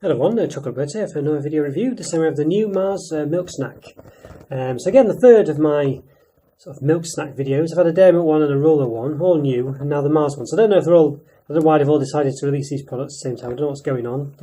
Hello everyone, Chocolo here for another video review. This time we have the new Mars milk snack. So again, the third of my sort of milk snack videos. I've had a dairy milk one and a roller one, all new, and now the Mars one. So I don't know if they're all, I don't know why they've all decided to release these products at the same time. I don't know what's going on,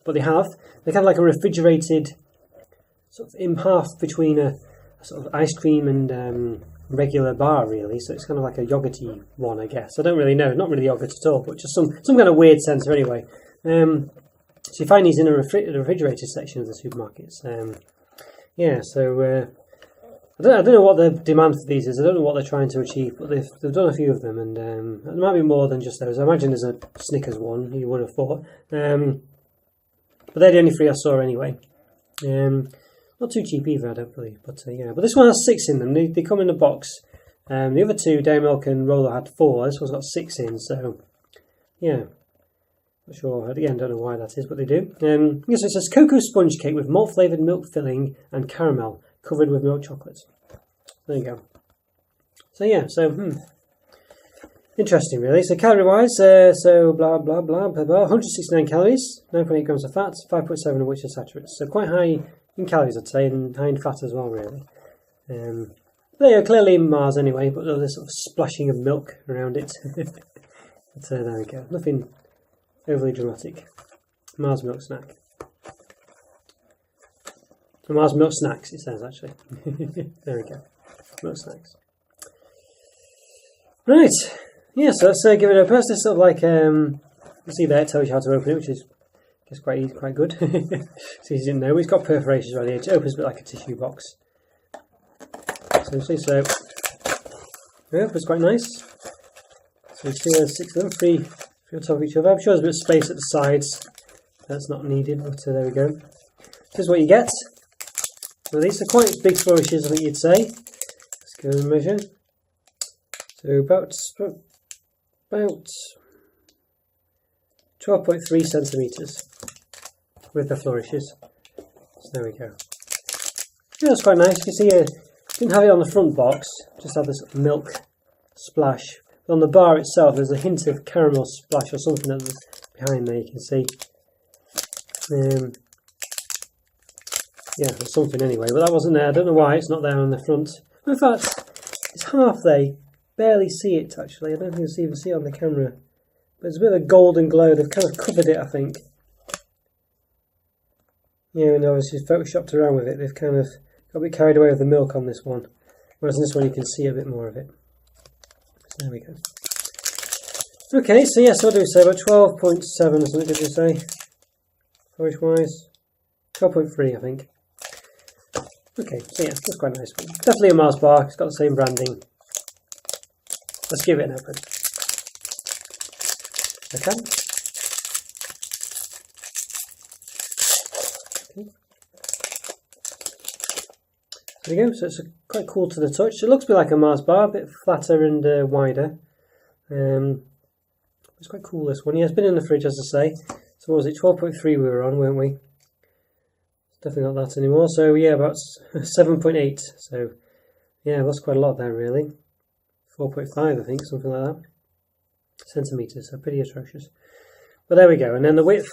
but they have. They're kind of like a refrigerated, sort of in half between a sort of ice cream and regular bar really. So it's kind of like a yogurty one, I guess. I don't really know, not really yogurt at all, but just some kind of weird sensor anyway. So you find these in the refrigerated section of the supermarkets. Yeah, so I don't know what the demand for these is. I don't know what they're trying to achieve, but they've done a few of them, and there might be more than just those. I imagine there's a Snickers one, you would have thought. But they're the only three I saw anyway. Not too cheap either, I don't believe. But yeah, but this one has 6 in them. They come in a box. The other two, Dairy Milk and Roller, had 4. This one's got 6 in, so yeah. Not sure, again, don't know why that is, but they do. Yes, it says cocoa sponge cake with malt flavoured milk filling and caramel covered with milk chocolate. There you go. So yeah, interesting really. So calorie wise, so blah blah blah blah blah. 169 calories, 9.8 grams of fat, 5.7 of which are saturates. So quite high in calories, I'd say, and high in fat as well, really. They are clearly in Mars anyway, but there's sort of splashing of milk around it. But there we go. Nothing overly dramatic. Mars milk snack. Mars milk snacks, it says actually. There we go. Milk snacks. Right. Yeah, so let's give it a press. This sort of like you see there, it tells you how to open it, which is I guess quite easy, quite good. So you didn't know. It's got perforations around the edge. It opens a bit like a tissue box. Essentially, so yeah, it opens quite nice. So you see there's 6 of them, 3 on top of each other. I'm sure there's a bit of space at the sides. That's not needed, but there we go. This is what you get. So these are quite big flourishes, I think you'd say. Let's go and measure. So about 12.3 centimetres with the flourishes. So there we go. Yeah, that's quite nice. You can see here, didn't have it on the front box, just had this milk splash. On the bar itself, there's a hint of caramel splash or something that's behind there. You can see, yeah, there's something anyway, but that wasn't there. I don't know why it's not there on the front. In fact, it's half there. You barely see it actually. I don't think you even see it on the camera. But there's a bit of a golden glow. They've kind of covered it, I think. Yeah, and obviously photoshopped around with it. They've kind of got a bit carried away with the milk on this one, whereas on this one you can see a bit more of it. So there we go. Okay, so yes, what do we say? About 12.7 or something, did we say? Flourish wise? 12.3, I think. Okay, so yeah, that's quite nice. Definitely a Mars bar, it's got the same branding. Let's give it an open. Okay. There we go, so it's quite cool to the touch. It looks a bit like a Mars bar, a bit flatter and wider. It's quite cool, this one. Yeah, it's been in the fridge, as I say. So what was it, 12.3 we were on, weren't we? Definitely not that anymore. So yeah, about 7.8. So yeah, that's quite a lot there, really. 4.5, I think, something like that. Centimetres, so pretty atrocious. But there we go. And then the width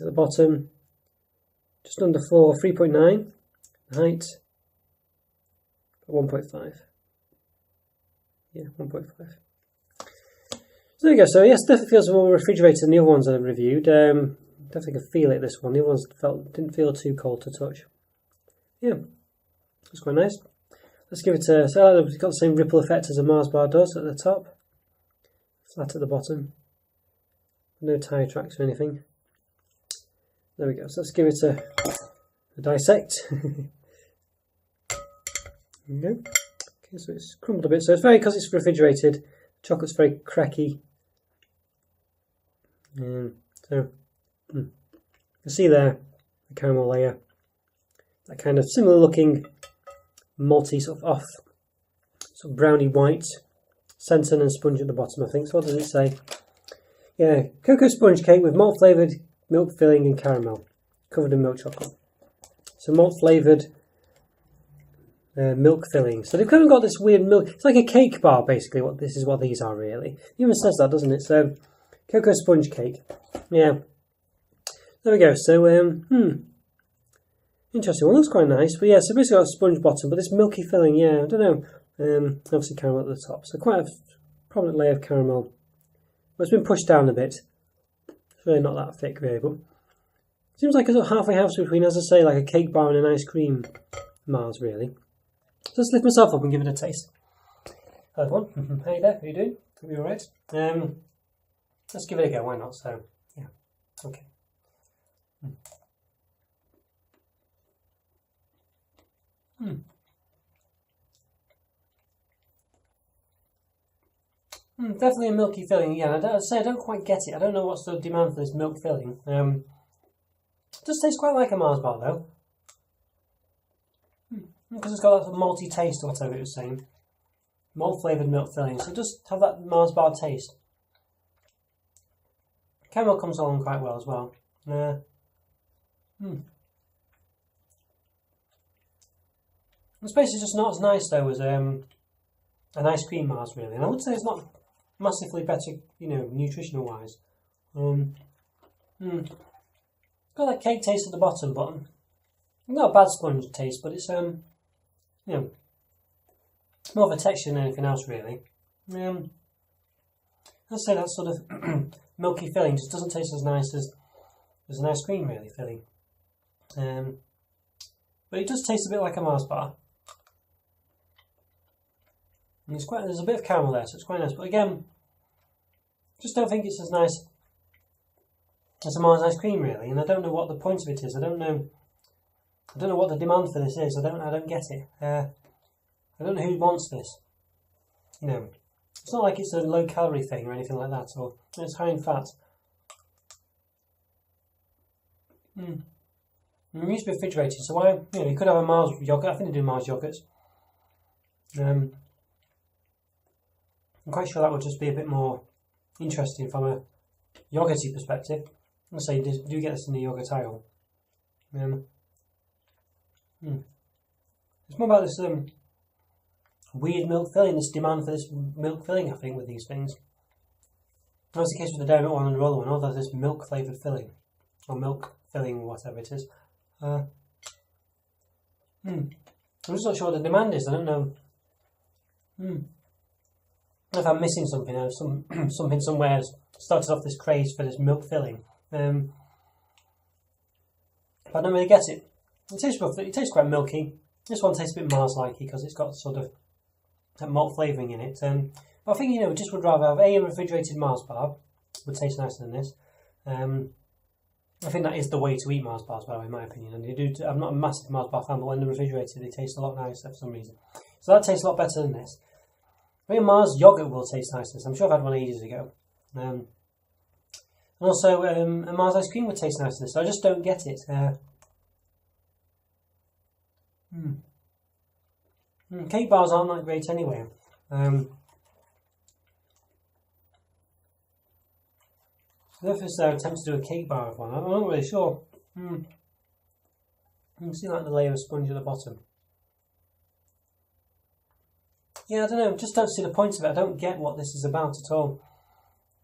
at the bottom, just under 4, 3.9. Height, 1.5. Yeah, 1.5. So there you go. So yes, definitely feels more refrigerated than the other ones I've reviewed. Definitely could feel it, this one. The other ones didn't feel too cold to touch. Yeah, that's quite nice. Let's give it a... So it's got the same ripple effect as a Mars bar does at the top. Flat at the bottom. No tyre tracks or anything. There we go. So let's give it a dissect. There we go. Okay, so it's crumbled a bit. So it's very, because it's refrigerated, chocolate's very cracky. So you can see there the caramel layer. That kind of similar looking malty sort of off, sort of browny white centre and sponge at the bottom, I think. So what does it say? Yeah, cocoa sponge cake with malt flavoured milk filling and caramel, covered in milk chocolate. So malt flavoured milk filling. So they've kind of got this weird milk. It's like a cake bar, basically. This is what these are, really. It even says that, doesn't it? So cocoa sponge cake. Yeah. there we go. So, interesting one. Looks quite nice. But yeah, so basically got a sponge bottom, but this milky filling, yeah, I don't know. Obviously caramel at the top, so quite a prominent layer of caramel. But it's been pushed down a bit. It's really not that thick, really, but it seems like a sort of halfway house between, as I say, like a cake bar and an ice cream Mars, really. So let's lift myself up and give it a taste. Hi everyone, hey there, how you doing? Hope you're alright. Let's give it a go, why not? So, yeah, okay. Definitely a milky filling again. I don't quite get it. I don't know what's the demand for this milk filling. It does taste quite like a Mars bar though. Because it's got that malty taste or whatever it was saying. Malt flavoured milk filling. So just have that Mars bar taste. Caramel comes along quite well as well. The space is just not as nice though as an ice cream Mars really. And I would say it's not massively better, you know, nutritional wise. Got that cake taste at the bottom, but not a bad sponge taste, but it's you know, more of a texture than anything else really. I'd say that sort of milky filling just doesn't taste as nice as an ice cream really filling. But it does taste a bit like a Mars bar. And there's a bit of caramel there, so it's quite nice. But again, just don't think it's as nice as a Mars ice cream really. And I don't know what the point of it is. I don't know what the demand for this is. I don't get it. I don't know who wants this. You know, it's not like it's a low calorie thing or anything like that, or it's high in fat. It used to be refrigerated, so why? You know, you could have a Mars yogurt. I think they do Mars yogurts. I'm quite sure that would just be a bit more interesting from a yogurty perspective. I'll say do get this in the yogurt aisle. It's more about this weird milk filling, this demand for this milk filling, I think, with these things. That's the case with the donut one and the roller one. All there's this milk flavoured filling, or milk filling, whatever it is. I'm just not sure what the demand is. I don't know. If I'm missing something, or something somewhere has started off this craze for this milk filling. But I don't really get it. It tastes rough. It tastes quite milky. This one tastes a bit Mars-like because it's got sort of that malt flavouring in it. But I think, you know, just would rather have a refrigerated Mars bar. Would taste nicer than this. I think that is the way to eat Mars bars, by the way, in my opinion. And I'm not a massive Mars bar fan, but when they're refrigerated, they taste a lot nicer for some reason. So that tastes a lot better than this. I think Mars yogurt will taste nicer. I'm sure I've had one ages ago. And also, a Mars ice cream would taste nicer. So I just don't get it. Cake bars aren't that great anyway. If it's attempt to do a cake bar of one, I'm not really sure. You can see like the layer of sponge at the bottom. Yeah, I don't know, just don't see the point of it. I don't get what this is about at all.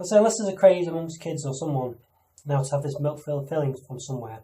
I'd say unless there's a craze amongst kids or someone now to have this milk filling from somewhere,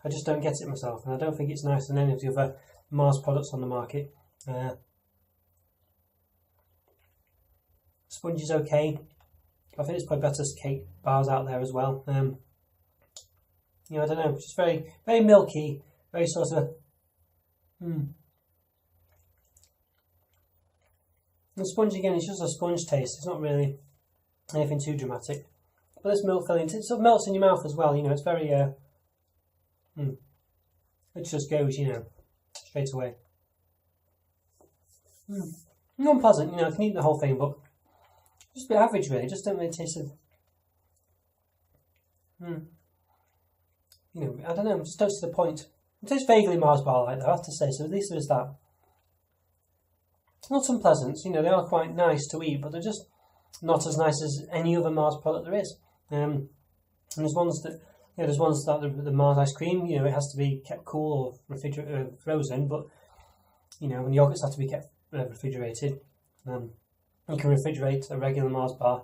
I just don't get it myself, and I don't think it's nicer than any of the other Mars products on the market. Sponge is okay. I think there's probably better cake bars out there as well. You know, I don't know, just very, very milky, very sort of. The sponge again, it's just a sponge taste. It's not really anything too dramatic. But this milk filling, it sort of melts in your mouth as well. You know, it's very. It just goes, you know, straight away. Not unpleasant, you know, I can eat the whole thing, but just a bit average really. Just don't really taste of. You know, I don't know. Just don't see the point. It tastes vaguely Mars bar like that, I have to say. So at least there is that. Not unpleasant, you know, they are quite nice to eat, but they're just not as nice as any other Mars product there is. And there's ones that, you know, there's ones that the Mars ice cream, you know, it has to be kept cool or frozen, but, you know, when yogurts have to be kept refrigerated. You can refrigerate a regular Mars bar,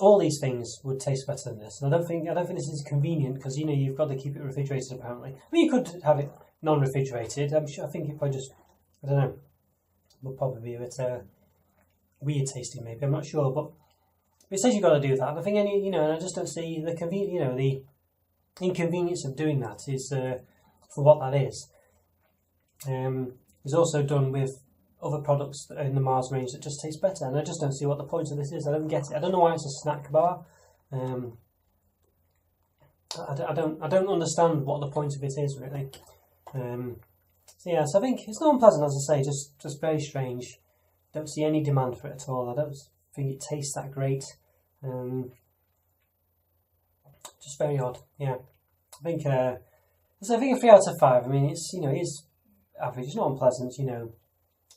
all these things would taste better than this. And I don't think this is convenient because you've got to keep it refrigerated apparently. I mean, you could have it non-refrigerated. I think it probably just, I don't know, would probably be a bit weird tasting maybe. I'm not sure, but it says you've got to do that. And I think and I just don't see the the inconvenience of doing that is for what that is. It's also done with other products in the Mars range that just taste better, and I just don't see what the point of this is. I don't get it. I don't know why it's a snack bar. I don't understand what the point of it is really. So I think it's not unpleasant, as I say, just very strange. Don't see any demand for it at all. I don't think it tastes that great. Just very odd. Yeah, I think a 3 out of 5. I mean, it's it is average. It's not unpleasant.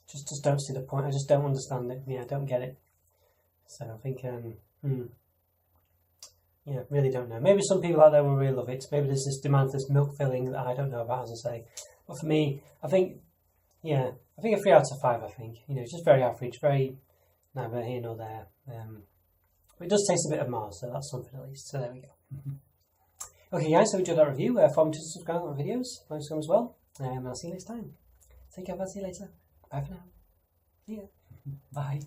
Just don't see the point. I just don't understand it. Yeah, I don't get it. So I think really don't know. Maybe some people out there will really love it. Maybe there's this demand for this milk filling that I don't know about, as I say. But for me, I think a 3 out of 5. I think it's just very average, very neither here nor there. But it does taste a bit of Mars, so that's something at least. So there we go. Okay, guys, so enjoyed that review. Remember to subscribe to my videos, like as well, and I'll see you next time. Take care. I'll see you later. Bye for now. See ya. Bye.